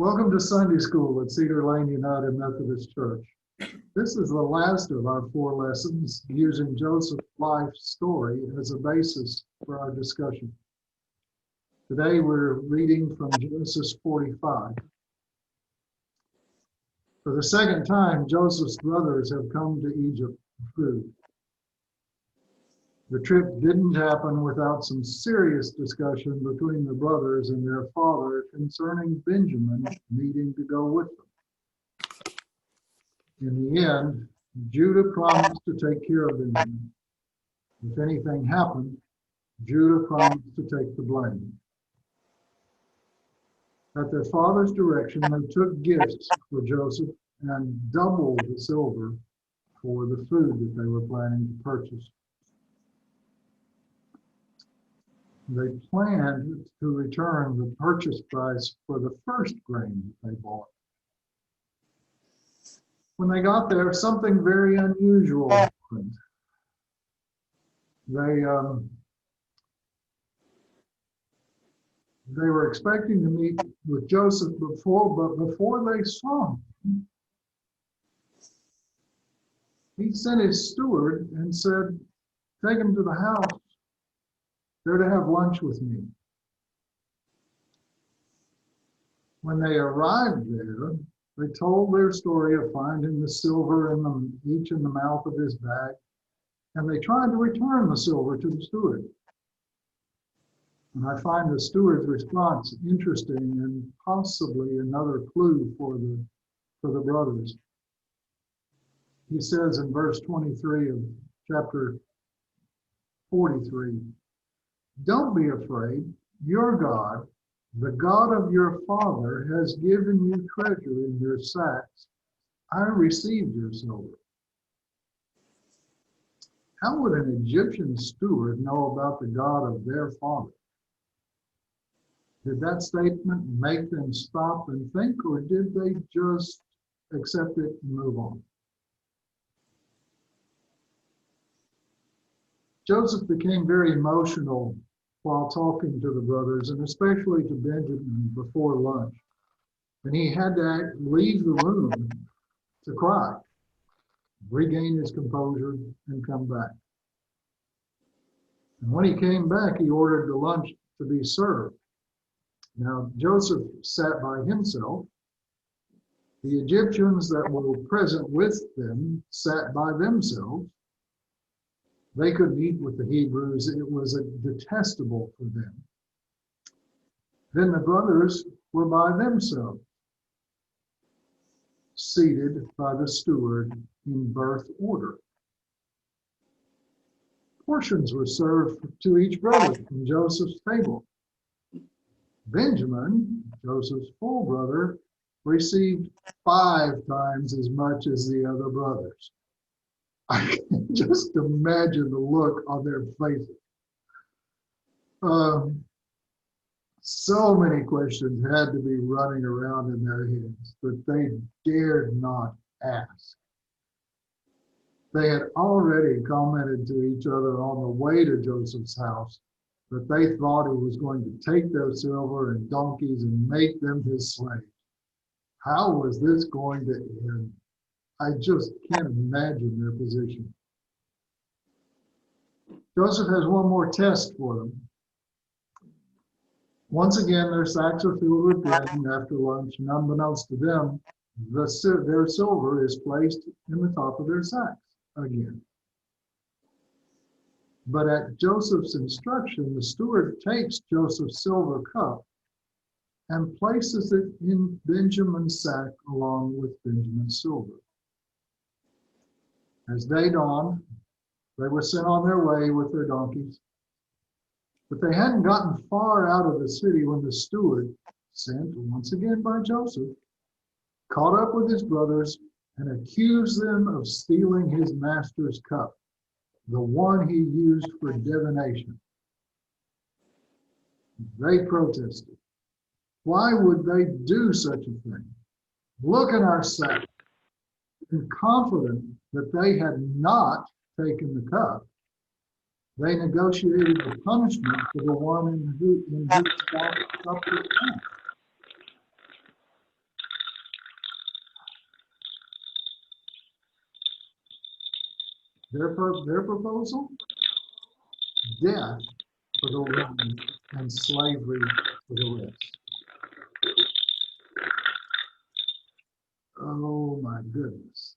Welcome to Sunday School at Cedar Lane United Methodist Church. This is the last of our 4 lessons using Joseph's life story as a basis for our discussion. Today we're reading from Genesis 45. For the second time, Joseph's brothers have come to Egypt for food. The trip didn't happen without some serious discussion between the brothers and their father concerning Benjamin needing to go with them. In the end, Judah promised to take care of Benjamin. If anything happened, Judah promised to take the blame. At their father's direction, they took gifts for Joseph and doubled the silver for the food that they were planning to purchase. They planned to return the purchase price for the first grain that they bought. When they got there, something very unusual happened. They were expecting to meet with Joseph before they saw him, he sent his steward and said, "Take him to the house. They're to have lunch with me." When they arrived there, they told their story of finding the silver each in the mouth of his bag, and they tried to return the silver to the steward. And I find the steward's response interesting and possibly another clue for the brothers. He says in verse 23 of chapter 43, "Don't be afraid. Your God, the God of your father, has given you treasure in your sacks. I received your silver." How would an Egyptian steward know about the God of their father? Did that statement make them stop and think, or did they just accept it and move on? Joseph became very emotional while talking to the brothers, and especially to Benjamin before lunch. And he had to leave the room to cry, regain his composure, and come back. And when he came back, he ordered the lunch to be served. Now, Joseph sat by himself. The Egyptians that were present with them sat by themselves. They couldn't eat with the Hebrews. It was detestable for them. Then the brothers were by themselves, seated by the steward in birth order. Portions were served to each brother from Joseph's table. Benjamin, Joseph's full brother, received 5 times as much as the other brothers. I can just imagine the look on their faces. So many questions had to be running around in their heads, but they dared not ask. They had already commented to each other on the way to Joseph's house that they thought he was going to take their silver and donkeys and make them his slaves. How was this going to end? I just can't imagine their position. Joseph has one more test for them. Once again, their sacks are filled with grain after lunch, and unbeknownst to them, their silver is placed in the top of their sacks again. But at Joseph's instruction, the steward takes Joseph's silver cup and places it in Benjamin's sack along with Benjamin's silver. As day dawned, they were sent on their way with their donkeys. But they hadn't gotten far out of the city when the steward, sent once again by Joseph, caught up with his brothers and accused them of stealing his master's cup, the one he used for divination. They protested. Why would they do such a thing? Look at our sack. And confident that they had not taken the cup, they negotiated the punishment for the one in whose cup was found. Their proposal? Death for the one and slavery for the rest. Oh my goodness.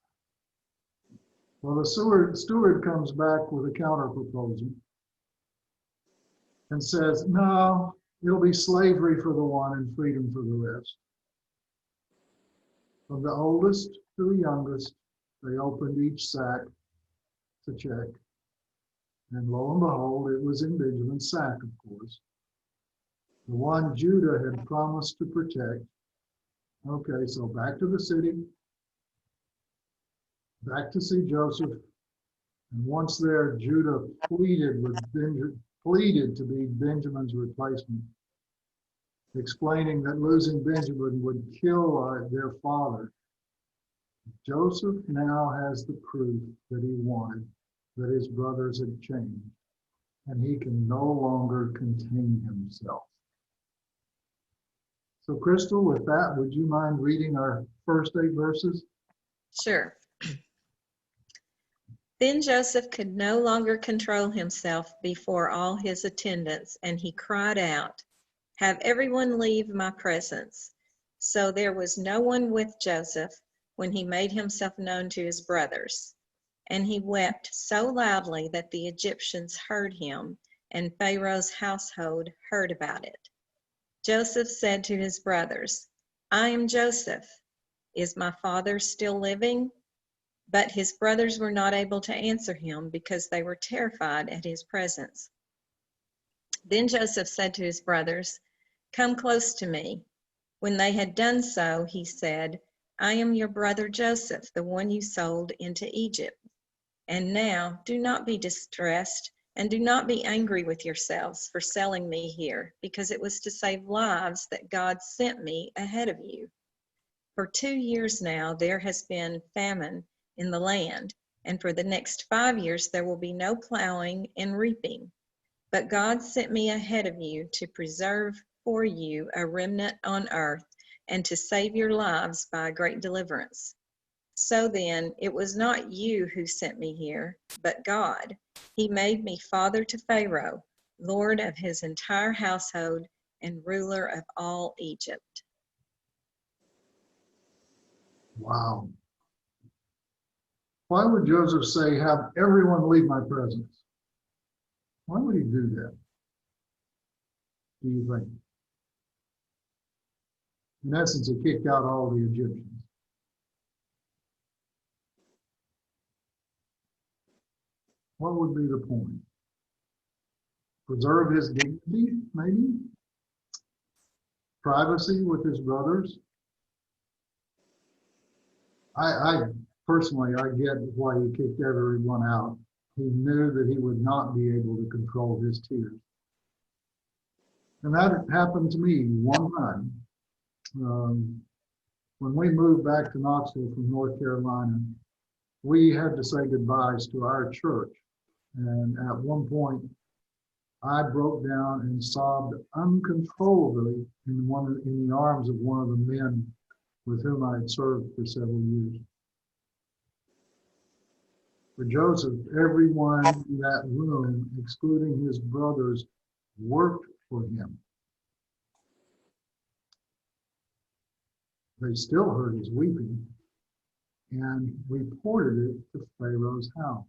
Well, the steward comes back with a counter proposal and says, no, it'll be slavery for the one and freedom for the rest. From the oldest to the youngest, they opened each sack to check. And lo and behold, it was in Benjamin's sack, of course. The one Judah had promised to protect. Okay, so back to the city, back to see Joseph. And once there, Judah pleaded to be Benjamin's replacement, explaining that losing Benjamin would kill their father. Joseph now has the proof that he wanted, that his brothers had changed, and he can no longer contain himself. So, Crystal, with that, would you mind reading our first 8 verses? Sure. Then Joseph could no longer control himself before all his attendants, and he cried out, "Have everyone leave my presence." So there was no one with Joseph when he made himself known to his brothers. And he wept so loudly that the Egyptians heard him, and Pharaoh's household heard about it. Joseph said to his brothers, "I am Joseph. Is my father still living?" But his brothers were not able to answer him because they were terrified at his presence. Then Joseph said to his brothers, "Come close to me." When they had done so, he said, "I am your brother Joseph, the one you sold into Egypt. And now do not be distressed and do not be angry with yourselves for selling me here, because it was to save lives that God sent me ahead of you. For 2 years now there has been famine in the land, and for the next 5 years there will be no plowing and reaping. But God sent me ahead of you to preserve for you a remnant on earth and to save your lives by a great deliverance. So then, it was not you who sent me here, but God. He made me father to Pharaoh, lord of his entire household and ruler of all Egypt." Wow. Why would Joseph say, have everyone leave my presence? Why would he do that, do you think? In essence, he kicked out all the Egyptians. What would be the point? Preserve his dignity, maybe? Privacy with his brothers? I personally, I get why he kicked everyone out. He knew that he would not be able to control his tears. And that happened to me one time. When we moved back to Knoxville from North Carolina, we had to say goodbyes to our church. And at one point, I broke down and sobbed uncontrollably in the arms of one of the men with whom I had served for several years. For Joseph, everyone in that room, excluding his brothers, worked for him. They still heard his weeping and reported it to Pharaoh's house.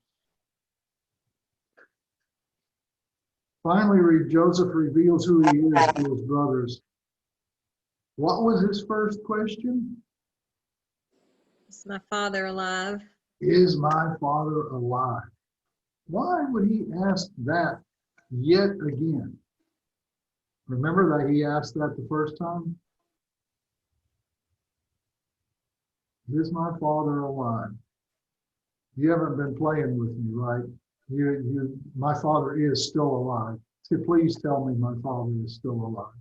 Finally, Joseph reveals who he is to his brothers. What was his first question? Is my father alive? Is my father alive? Why would he ask that yet again? Remember that he asked that the first time? Is my father alive? You haven't been playing with me, right? My father is still alive. So please tell me my father is still alive.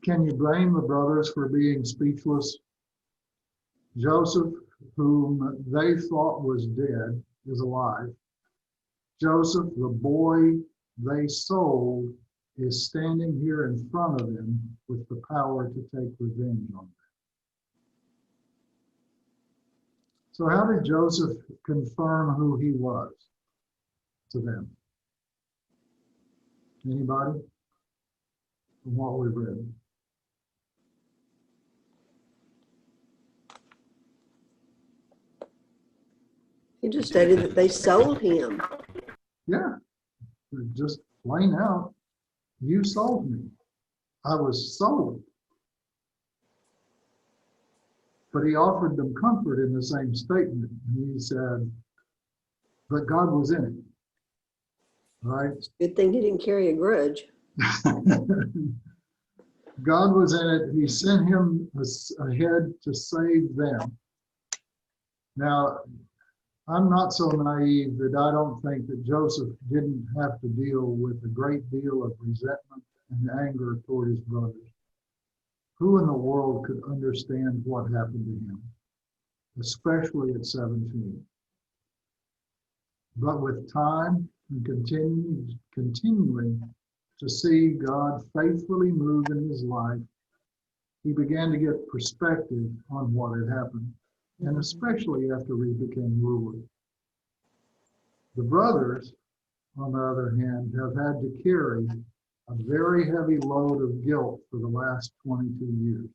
Can you blame the brothers for being speechless? Joseph, whom they thought was dead, is alive. Joseph, the boy they sold, is standing here in front of them with the power to take revenge on them. So how did Joseph confirm who he was to them? Anybody? From what we've read. He just stated that they sold him. Yeah, just plain out. You sold me. I was sold. But he offered them comfort in the same statement. He said, but God was in it. Right? Good thing he didn't carry a grudge. God was in it. He sent him ahead to save them. Now, I'm not so naive that I don't think that Joseph didn't have to deal with a great deal of resentment and anger toward his brothers. Who in the world could understand what happened to him, especially at 17? But with time and continuing to see God faithfully move in his life, he began to get perspective on what had happened, and especially after he became ruler. The brothers, on the other hand, have had to carry a very heavy load of guilt for the last 22 years.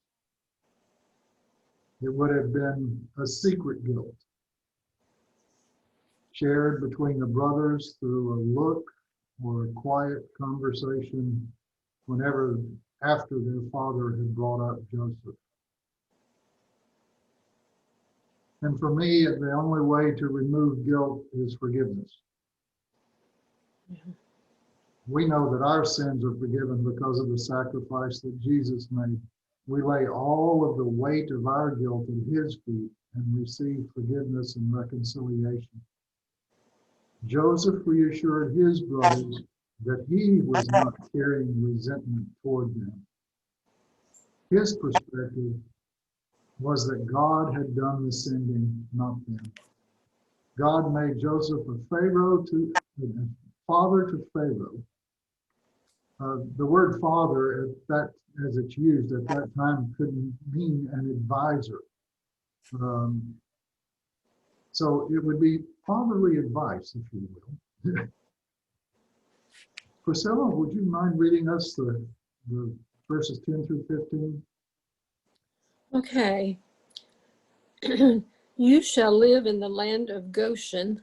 It would have been a secret guilt, shared between the brothers through a look or a quiet conversation whenever after their father had brought up Joseph. And for me, the only way to remove guilt is forgiveness. We know that our sins are forgiven because of the sacrifice that Jesus made. We lay all of the weight of our guilt at his feet and receive forgiveness and reconciliation. Joseph reassured his brothers that he was not carrying resentment toward them. His perspective was that God had done the sending, not them. God made Joseph a father to Pharaoh. The word father, as it's used at that time, couldn't mean an advisor. So it would be fatherly advice, if you will. Priscilla, would you mind reading us the verses 10 through 15? Okay. You shall live in the land of Goshen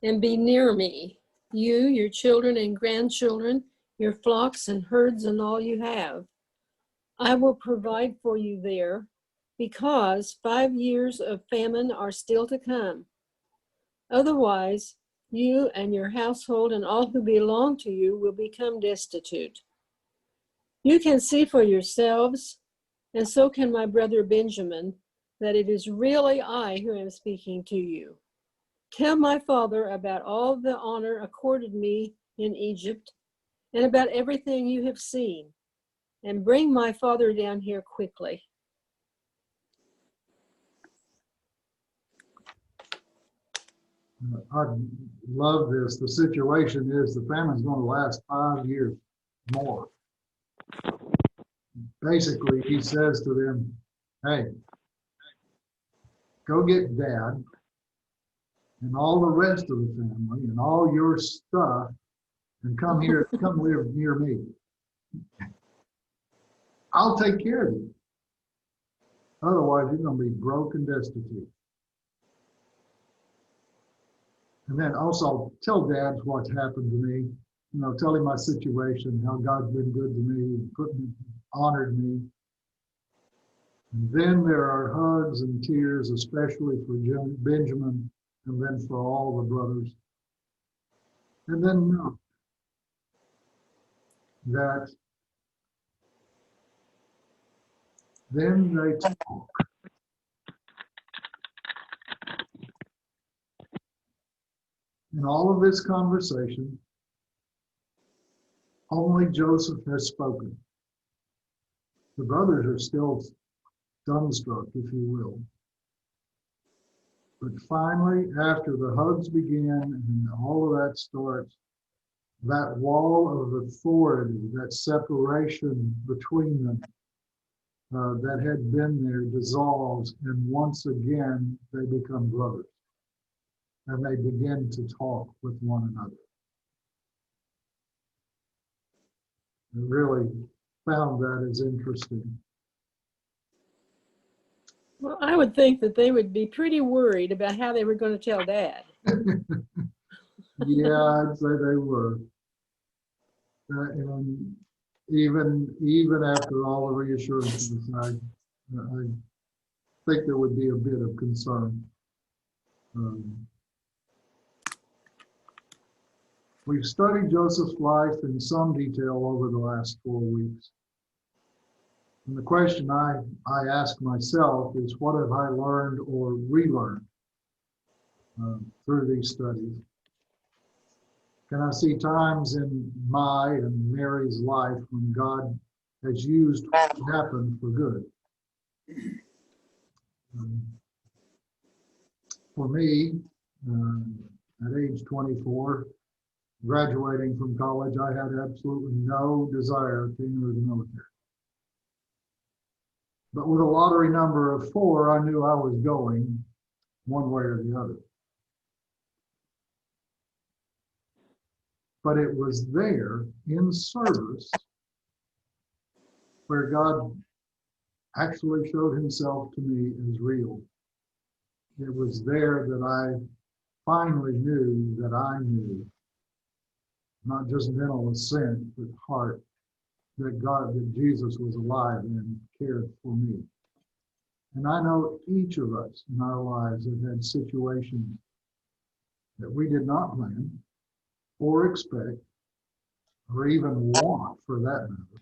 and be near me, you, your children and grandchildren, your flocks and herds and all you have. I will provide for you there, because 5 years of famine are still to come. Otherwise, you and your household and all who belong to you will become destitute. You can see for yourselves, and so can my brother Benjamin, that it is really I who am speaking to you. Tell my father about all the honor accorded me in Egypt, and about everything you have seen, and bring my father down here quickly. I love this. The situation is the famine's going to last 5 years more. Basically, he says to them, hey, go get dad and all the rest of the family and all your stuff and come live near me. I'll take care of you. Otherwise, you're going to be broke and destitute. And then also tell dad what's happened to me. You know, tell him my situation, how God's been good to me, honored me. And then there are hugs and tears, especially for Benjamin, and then for all the brothers. And then note that then they talk. In all of this conversation, only Joseph has spoken. The brothers are still dumbstruck, if you will. But finally, after the hugs begin and all of that starts, that wall of authority, that separation between them that had been there dissolves, and once again they become brothers, and they begin to talk with one another. I really found that as interesting. Well, I would think that they would be pretty worried about how they were going to tell Dad. Yeah, I'd say they were. And even after all the reassurances, I think there would be a bit of concern. We've studied Joseph's life in some detail over the last 4 weeks. And the question I ask myself is, what have I learned or relearned through these studies? Can I see times in my and Mary's life when God has used what happened for good? For me, at age 24, graduating from college, I had absolutely no desire to enter the military. But with a lottery number of 4, I knew I was going one way or the other. But it was there in service where God actually showed himself to me as real. It was there that I finally knew that I knew, not just mental assent, but heart, that Jesus was alive and cared for me. And I know each of us in our lives have had situations that we did not plan or expect or even want, for that matter.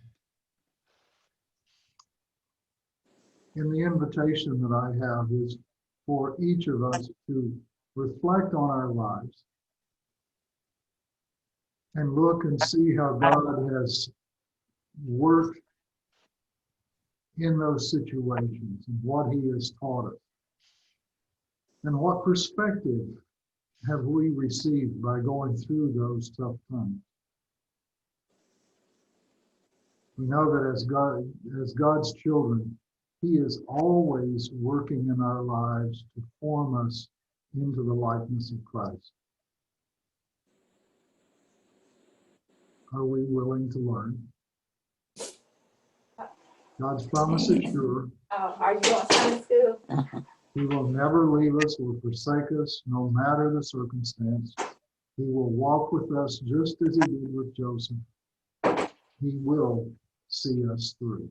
And the invitation that I have is for each of us to reflect on our lives and look and see how God has worked in those situations and what he has taught us. And what perspective have we received by going through those tough times? We know that as God's children, he is always working in our lives to form us into the likeness of Christ. Are we willing to learn? God's promise is sure. Are you going to Sunday school? He will never leave us or forsake us, no matter the circumstance. He will walk with us just as he did with Joseph. He will see us through.